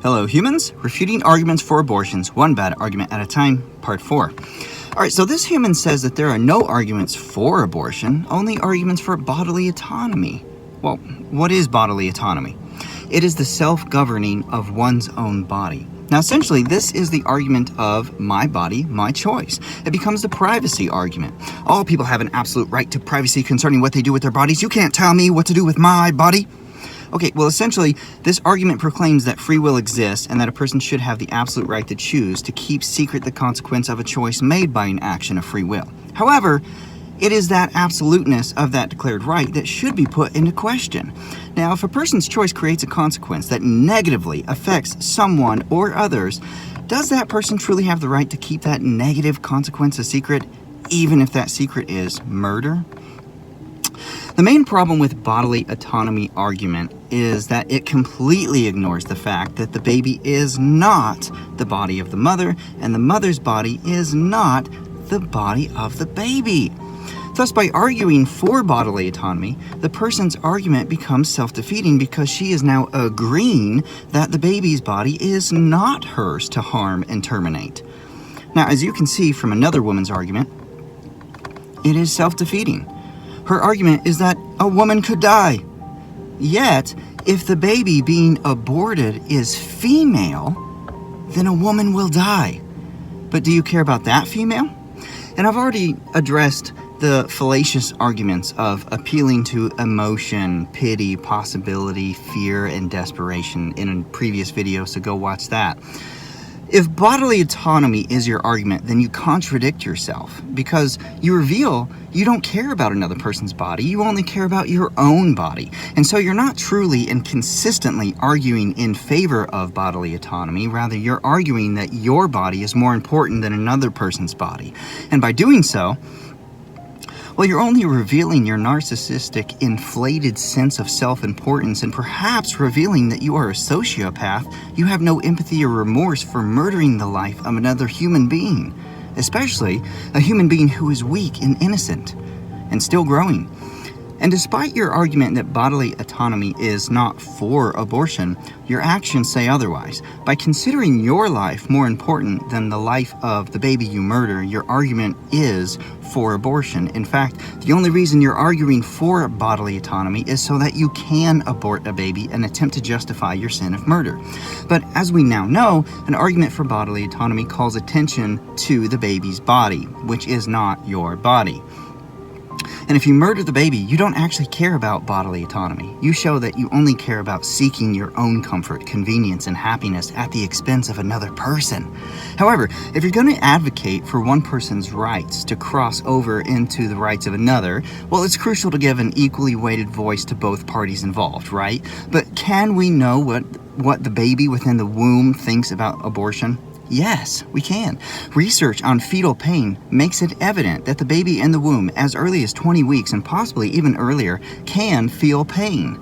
Hello humans, refuting arguments for abortions, one bad argument at a time, part 4. Alright, so this human says that there are no arguments for abortion, only arguments for bodily autonomy. Well, what is bodily autonomy? It is the self-governing of one's own body. Now essentially, this is the argument of my body, my choice. It becomes the privacy argument. All people have an absolute right to privacy concerning what they do with their bodies. You can't tell me what to do with my body. Okay, well essentially, this argument proclaims that free will exists and that a person should have the absolute right to choose to keep secret the consequence of a choice made by an action of free will. However, it is that absoluteness of that declared right that should be put into question. Now, if a person's choice creates a consequence that negatively affects someone or others, does that person truly have the right to keep that negative consequence a secret, even if that secret is murder? The main problem with bodily autonomy argument is that it completely ignores the fact that the baby is not the body of the mother, and the mother's body is not the body of the baby. Thus, by arguing for bodily autonomy, the person's argument becomes self-defeating because she is now agreeing that the baby's body is not hers to harm and terminate. Now, as you can see from another woman's argument, it is self-defeating. Her argument is that a woman could die. Yet, if the baby being aborted is female, then a woman will die. But do you care about that female? And I've already addressed the fallacious arguments of appealing to emotion, pity, possibility, fear, and desperation in a previous video, so go watch that. If bodily autonomy is your argument, then you contradict yourself because you reveal you don't care about another person's body, you only care about your own body. And so you're not truly and consistently arguing in favor of bodily autonomy, rather you're arguing that your body is more important than another person's body. And by doing so, well, you're only revealing your narcissistic, inflated sense of self-importance and perhaps revealing that you are a sociopath. You have no empathy or remorse for murdering the life of another human being, especially a human being who is weak and innocent and still growing. And despite your argument that bodily autonomy is not for abortion, your actions say otherwise. By considering your life more important than the life of the baby you murder, your argument is for abortion. In fact, the only reason you're arguing for bodily autonomy is so that you can abort a baby and attempt to justify your sin of murder. But as we now know, an argument for bodily autonomy calls attention to the baby's body, which is not your body. And if you murder the baby, you don't actually care about bodily autonomy. You show that you only care about seeking your own comfort, convenience, and happiness at the expense of another person. However, if you're going to advocate for one person's rights to cross over into the rights of another, well, it's crucial to give an equally weighted voice to both parties involved, right? But can we know what the baby within the womb thinks about abortion? Yes, we can. Research on fetal pain makes it evident that the baby in the womb, as early as 20 weeks and possibly even earlier, can feel pain.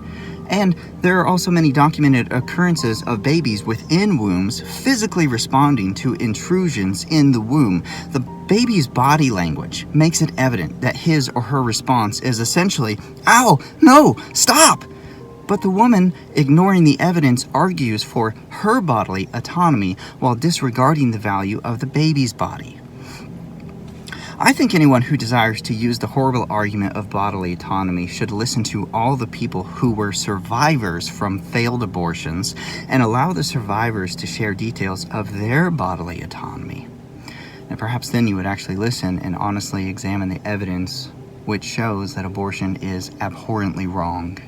And there are also many documented occurrences of babies within wombs physically responding to intrusions in the womb. The baby's body language makes it evident that his or her response is essentially, "Ow, no, stop!" But the woman, ignoring the evidence, argues for her bodily autonomy while disregarding the value of the baby's body. I think anyone who desires to use the horrible argument of bodily autonomy should listen to all the people who were survivors from failed abortions and allow the survivors to share details of their bodily autonomy. And perhaps then you would actually listen and honestly examine the evidence which shows that abortion is abhorrently wrong.